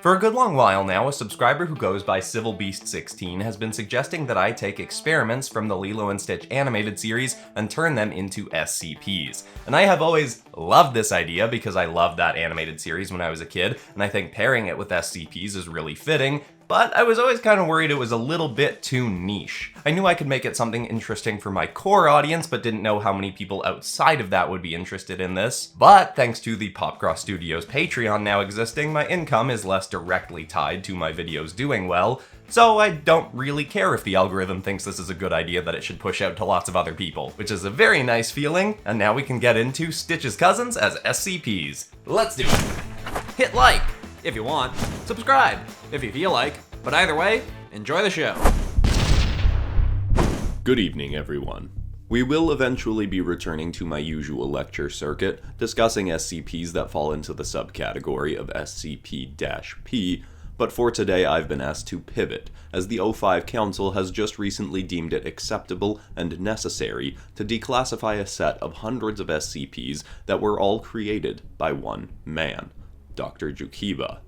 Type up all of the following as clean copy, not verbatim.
For a good long while now, a subscriber who goes by CivilBeast16 has been suggesting that I take experiments from the Lilo and Stitch animated series and turn them into SCPs. And I have always loved this idea because I loved that animated series when I was a kid, and I think pairing it with SCPs is really fitting, but I was always kind of worried it was a little bit too niche. I knew I could make it something interesting for my core audience, but didn't know how many people outside of that would be interested in this. But thanks to the PopCross Studios Patreon now existing, my income is less directly tied to my videos doing well, so I don't really care if the algorithm thinks this is a good idea that it should push out to lots of other people, which is a very nice feeling, and now we can get into Stitch's cousins as SCPs. Let's do it! Hit like if you want, subscribe if you feel like, but either way, enjoy the show. Good evening, everyone. We will eventually be returning to my usual lecture circuit, discussing SCPs that fall into the subcategory of SCP-P, but for today I've been asked to pivot, as the O5 Council has just recently deemed it acceptable and necessary to declassify a set of hundreds of SCPs that were all created by one man, Dr. Jukiba.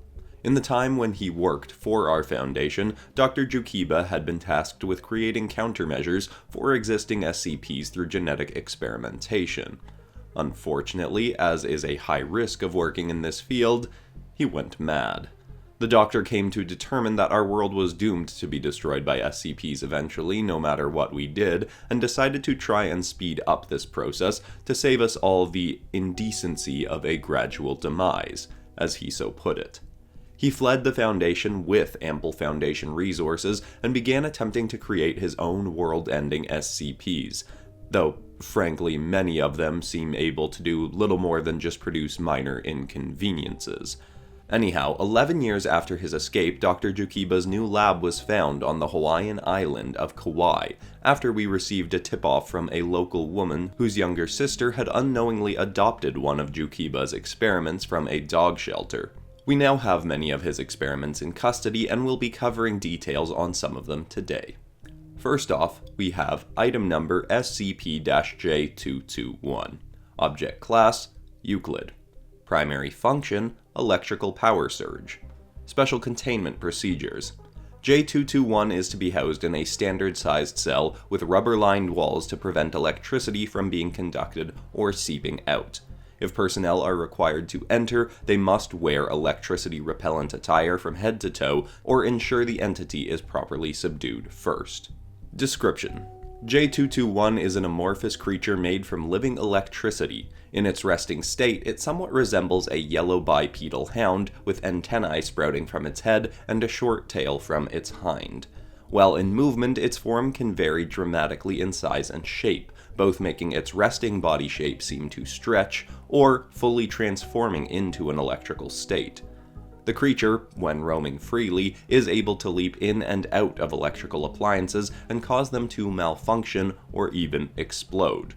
In the time when he worked for our foundation, Dr. Jukiba had been tasked with creating countermeasures for existing SCPs through genetic experimentation. Unfortunately, as is a high risk of working in this field, he went mad. The doctor came to determine that our world was doomed to be destroyed by SCPs eventually, no matter what we did, and decided to try and speed up this process to save us all the indecency of a gradual demise, as he so put it. He fled the Foundation with ample Foundation resources and began attempting to create his own world-ending SCPs, though, frankly, many of them seem able to do little more than just produce minor inconveniences. Anyhow, 11 years after his escape, Dr. Jukiba's new lab was found on the Hawaiian island of Kauai, after we received a tip-off from a local woman whose younger sister had unknowingly adopted one of Jukiba's experiments from a dog shelter. We now have many of his experiments in custody and will be covering details on some of them today. First off, we have item number SCP-J221. Object class, Euclid. Primary function, electrical power surge. Special containment procedures. J221 is to be housed in a standard-sized cell with rubber-lined walls to prevent electricity from being conducted or seeping out. If personnel are required to enter, they must wear electricity-repellent attire from head to toe or ensure the entity is properly subdued first. Description: J221 is an amorphous creature made from living electricity. In its resting state, it somewhat resembles a yellow bipedal hound with antennae sprouting from its head and a short tail from its hind. While in movement, its form can vary dramatically in size and shape, both making its resting body shape seem to stretch, or fully transforming into an electrical state. The creature, when roaming freely, is able to leap in and out of electrical appliances and cause them to malfunction or even explode.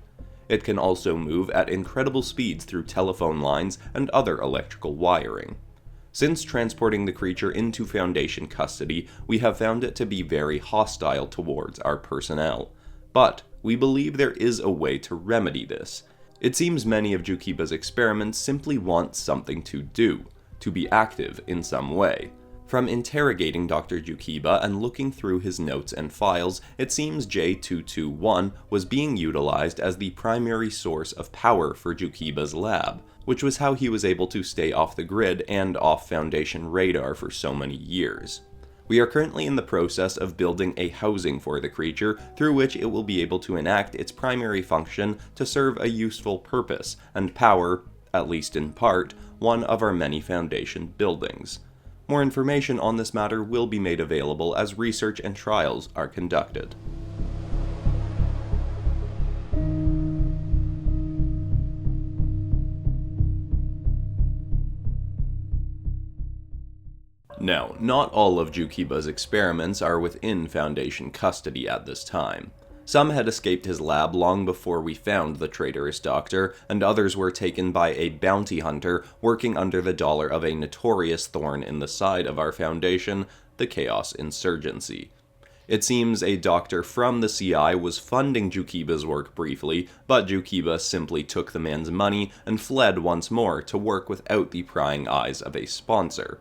It can also move at incredible speeds through telephone lines and other electrical wiring. Since transporting the creature into Foundation custody, we have found it to be very hostile towards our personnel. But we believe there is a way to remedy this. It seems many of Jukiba's experiments simply want something to do, to be active in some way. From interrogating Dr. Jukiba and looking through his notes and files, it seems J221 was being utilized as the primary source of power for Jukiba's lab, which was how he was able to stay off the grid and off Foundation radar for so many years. We are currently in the process of building a housing for the creature through which it will be able to enact its primary function to serve a useful purpose and power, at least in part, one of our many Foundation buildings. More information on this matter will be made available as research and trials are conducted. Now, not all of Jukiba's experiments are within Foundation custody at this time. Some had escaped his lab long before we found the traitorous doctor, and others were taken by a bounty hunter working under the dollar of a notorious thorn in the side of our Foundation, the Chaos Insurgency. It seems a doctor from the CI was funding Jukiba's work briefly, but Jukiba simply took the man's money and fled once more to work without the prying eyes of a sponsor.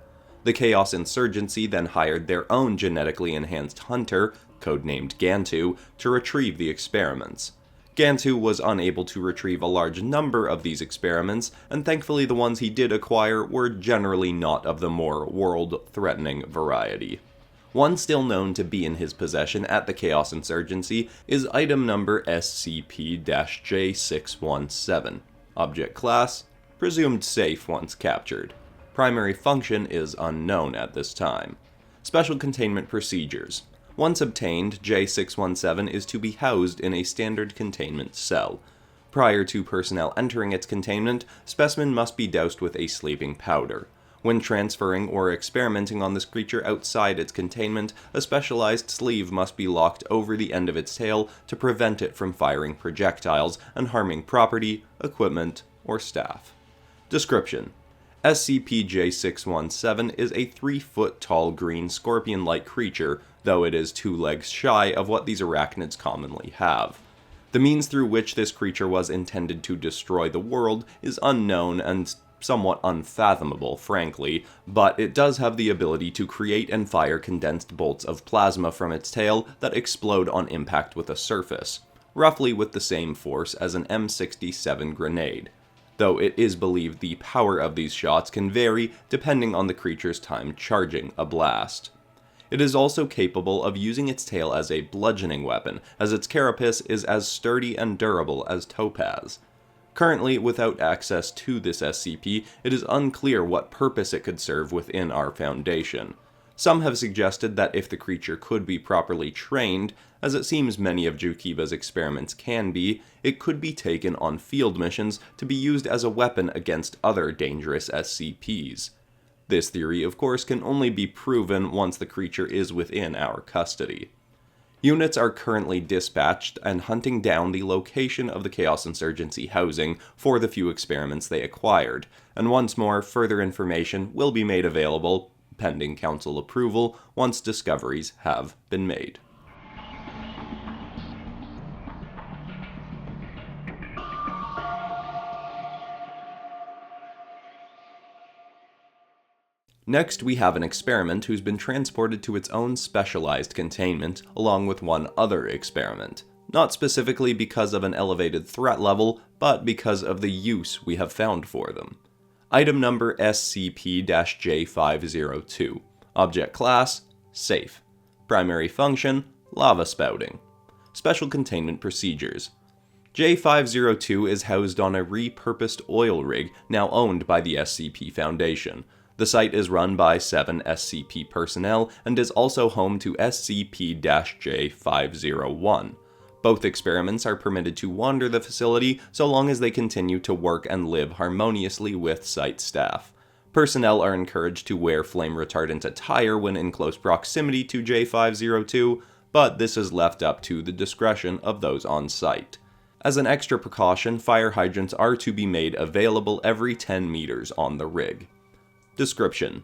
The Chaos Insurgency then hired their own genetically enhanced hunter, codenamed Gantu, to retrieve the experiments. Gantu was unable to retrieve a large number of these experiments, and thankfully the ones he did acquire were generally not of the more world-threatening variety. One still known to be in his possession at the Chaos Insurgency is item number SCP-J617. Object class: presumed safe once captured. Primary function is unknown at this time. Special containment procedures. Once obtained, J617 is to be housed in a standard containment cell. Prior to personnel entering its containment, specimen must be doused with a sleeping powder. When transferring or experimenting on this creature outside its containment, a specialized sleeve must be locked over the end of its tail to prevent it from firing projectiles and harming property, equipment, or staff. Description: SCP-J617 is a 3-foot-tall green scorpion-like creature, though it is 2 legs shy of what these arachnids commonly have. The means through which this creature was intended to destroy the world is unknown and somewhat unfathomable, frankly, but it does have the ability to create and fire condensed bolts of plasma from its tail that explode on impact with a surface, roughly with the same force as an M67 grenade, though it is believed the power of these shots can vary depending on the creature's time charging a blast. It is also capable of using its tail as a bludgeoning weapon, as its carapace is as sturdy and durable as topaz. Currently, without access to this SCP, it is unclear what purpose it could serve within our Foundation. Some have suggested that if the creature could be properly trained, as it seems many of Jukiba's experiments can be, it could be taken on field missions to be used as a weapon against other dangerous SCPs. This theory, of course, can only be proven once the creature is within our custody. Units are currently dispatched and hunting down the location of the Chaos Insurgency housing for the few experiments they acquired, and once more, further information will be made available, pending Council approval, once discoveries have been made. Next, we have an experiment who's been transported to its own specialized containment, along with one other experiment. Not specifically because of an elevated threat level, but because of the use we have found for them. Item number SCP-J502. Object class: safe. Primary function: lava spouting. Special containment procedures. J502 is housed on a repurposed oil rig now owned by the SCP Foundation. The site is run by 7 SCP personnel and is also home to SCP-J501. Both experiments are permitted to wander the facility so long as they continue to work and live harmoniously with site staff. Personnel are encouraged to wear flame-retardant attire when in close proximity to J502, but this is left up to the discretion of those on site. As an extra precaution, fire hydrants are to be made available every 10 meters on the rig. Description: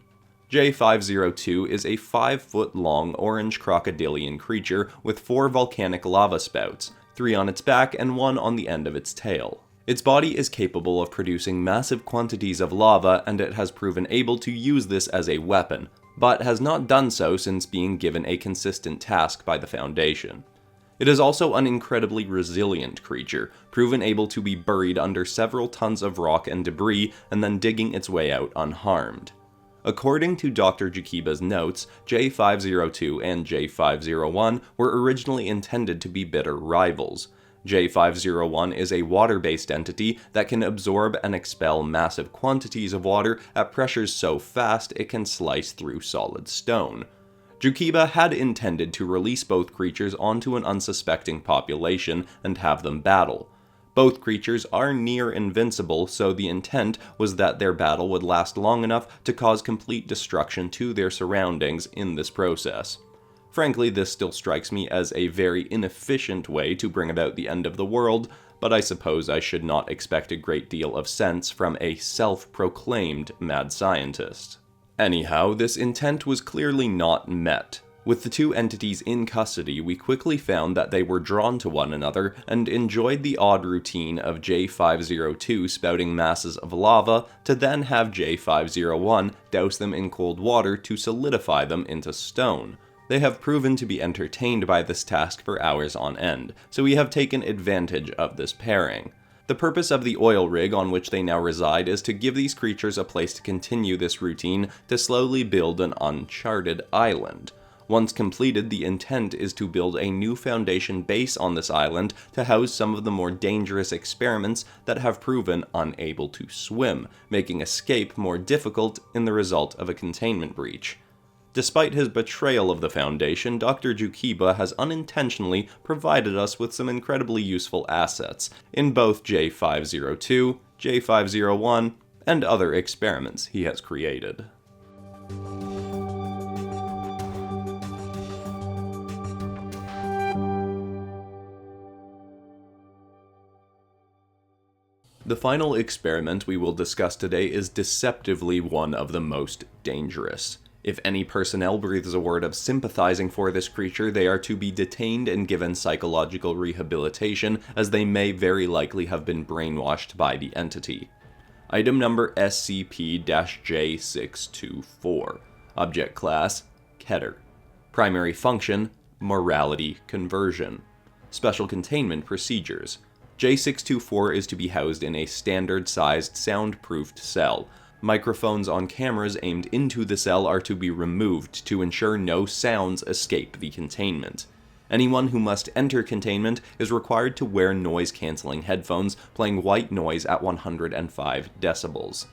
J502 is a 5-foot-long orange crocodilian creature with 4 volcanic lava spouts, 3 on its back and 1 on the end of its tail. Its body is capable of producing massive quantities of lava, and it has proven able to use this as a weapon, but has not done so since being given a consistent task by the Foundation. It is also an incredibly resilient creature, proven able to be buried under several tons of rock and debris and then digging its way out unharmed. According to Dr. Jukiba's notes, J502 and J501 were originally intended to be bitter rivals. J501 is a water-based entity that can absorb and expel massive quantities of water at pressures so fast it can slice through solid stone. Jukiba had intended to release both creatures onto an unsuspecting population and have them battle. Both creatures are near invincible, so the intent was that their battle would last long enough to cause complete destruction to their surroundings in this process. Frankly, this still strikes me as a very inefficient way to bring about the end of the world, but I suppose I should not expect a great deal of sense from a self-proclaimed mad scientist. Anyhow, this intent was clearly not met. With the two entities in custody, we quickly found that they were drawn to one another and enjoyed the odd routine of J502 spouting masses of lava to then have J501 douse them in cold water to solidify them into stone. They have proven to be entertained by this task for hours on end, so we have taken advantage of this pairing. The purpose of the oil rig on which they now reside is to give these creatures a place to continue this routine to slowly build an uncharted island. Once completed, the intent is to build a new Foundation base on this island to house some of the more dangerous experiments that have proven unable to swim, making escape more difficult in the result of a containment breach. Despite his betrayal of the Foundation, Dr. Jukiba has unintentionally provided us with some incredibly useful assets in both J502, J501, and other experiments he has created. The final experiment we will discuss today is deceptively one of the most dangerous. If any personnel breathes a word of sympathizing for this creature, they are to be detained and given psychological rehabilitation, as they may very likely have been brainwashed by the entity. Item number SCP-J624. Object Class: Keter. Primary Function: Morality Conversion. Special Containment Procedures: J624 is to be housed in a standard-sized, soundproofed cell. Microphones on cameras aimed into the cell are to be removed to ensure no sounds escape the containment. Anyone who must enter containment is required to wear noise-canceling headphones playing white noise at 105 decibels.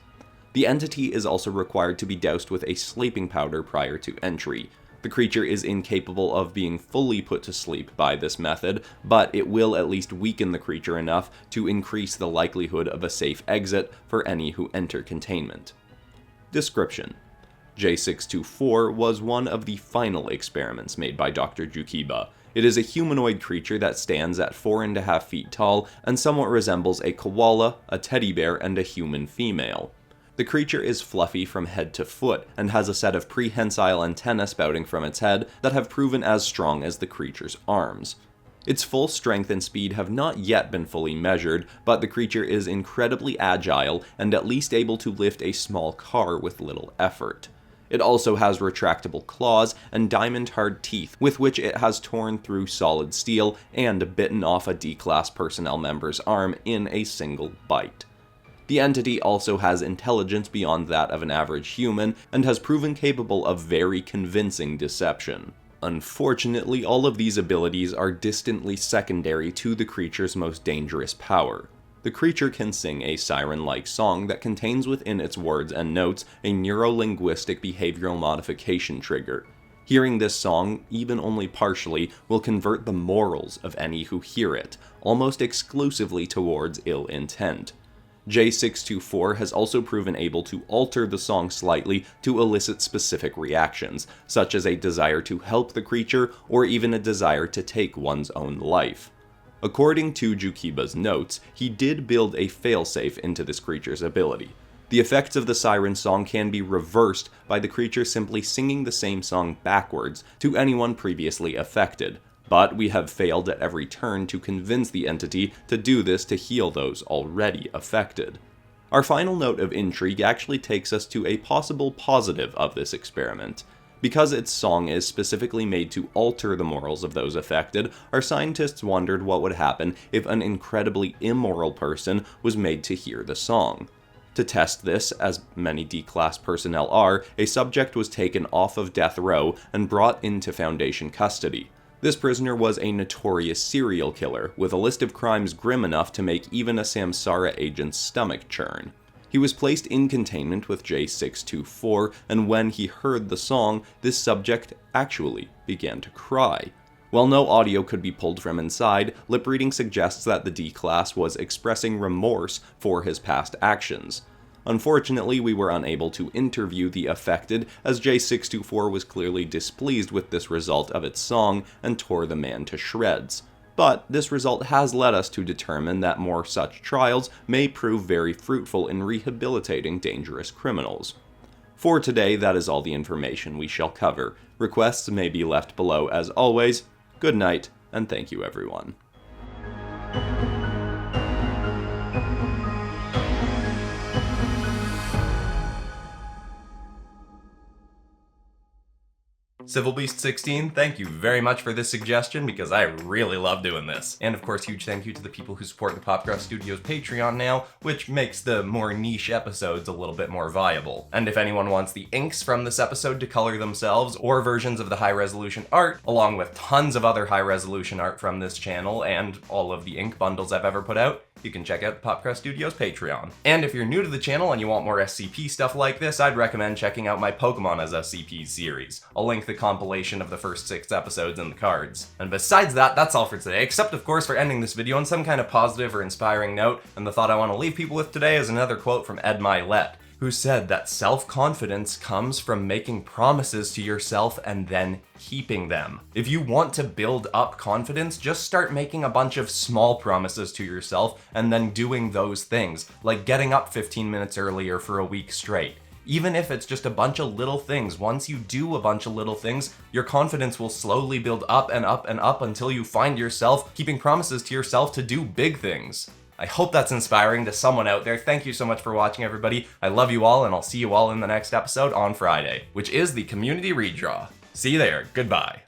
The entity is also required to be doused with a sleeping powder prior to entry. The creature is incapable of being fully put to sleep by this method, but it will at least weaken the creature enough to increase the likelihood of a safe exit for any who enter containment. Description: J624 was one of the final experiments made by Dr. Jukiba. It is a humanoid creature that stands at 4.5 feet tall and somewhat resembles a koala, a teddy bear, and a human female. The creature is fluffy from head to foot, and has a set of prehensile antennae spouting from its head that have proven as strong as the creature's arms. Its full strength and speed have not yet been fully measured, but the creature is incredibly agile and at least able to lift a small car with little effort. It also has retractable claws and diamond-hard teeth with which it has torn through solid steel and bitten off a D-Class personnel member's arm in a single bite. The entity also has intelligence beyond that of an average human, and has proven capable of very convincing deception. Unfortunately, all of these abilities are distantly secondary to the creature's most dangerous power. The creature can sing a siren-like song that contains within its words and notes a neuro-linguistic behavioral modification trigger. Hearing this song, even only partially, will convert the morals of any who hear it, almost exclusively towards ill intent. J624 has also proven able to alter the song slightly to elicit specific reactions, such as a desire to help the creature or even a desire to take one's own life. According to Jukiba's notes, he did build a failsafe into this creature's ability. The effects of the siren song can be reversed by the creature simply singing the same song backwards to anyone previously affected, but we have failed at every turn to convince the entity to do this to heal those already affected. Our final note of intrigue actually takes us to a possible positive of this experiment. Because its song is specifically made to alter the morals of those affected, our scientists wondered what would happen if an incredibly immoral person was made to hear the song. To test this, as many D-Class personnel are, a subject was taken off of death row and brought into Foundation custody. This prisoner was a notorious serial killer, with a list of crimes grim enough to make even a Samsara agent's stomach churn. He was placed in containment with J624, and when he heard the song, this subject actually began to cry. While no audio could be pulled from inside, lip reading suggests that the D-Class was expressing remorse for his past actions. Unfortunately, we were unable to interview the affected, as J624 was clearly displeased with this result of its song and tore the man to shreds. But this result has led us to determine that more such trials may prove very fruitful in rehabilitating dangerous criminals. For today, that is all the information we shall cover. Requests may be left below as always. Good night, and thank you everyone. CivilBeast16, thank you very much for this suggestion because I really love doing this. And of course, huge thank you to the people who support the PopCross Studios Patreon now, which makes the more niche episodes a little bit more viable. And if anyone wants the inks from this episode to color themselves, or versions of the high-resolution art, along with tons of other high-resolution art from this channel and all of the ink bundles I've ever put out, you can check out the PopCross Studios Patreon. And if you're new to the channel and you want more SCP stuff like this, I'd recommend checking out my Pokemon SCP series. I'll link the compilation of the first 6 episodes in the cards. And besides that, that's all for today, except of course for ending this video on some kind of positive or inspiring note, and the thought I want to leave people with today is another quote from Ed Milet, who said that self-confidence comes from making promises to yourself and then keeping them. If you want to build up confidence, just start making a bunch of small promises to yourself and then doing those things, like getting up 15 minutes earlier for a week straight. Even if it's just a bunch of little things, once you do a bunch of little things, your confidence will slowly build up and up and up until you find yourself keeping promises to yourself to do big things. I hope that's inspiring to someone out there. Thank you so much for watching, everybody. I love you all, and I'll see you all in the next episode on Friday, which is the Community Redraw. See you there. Goodbye.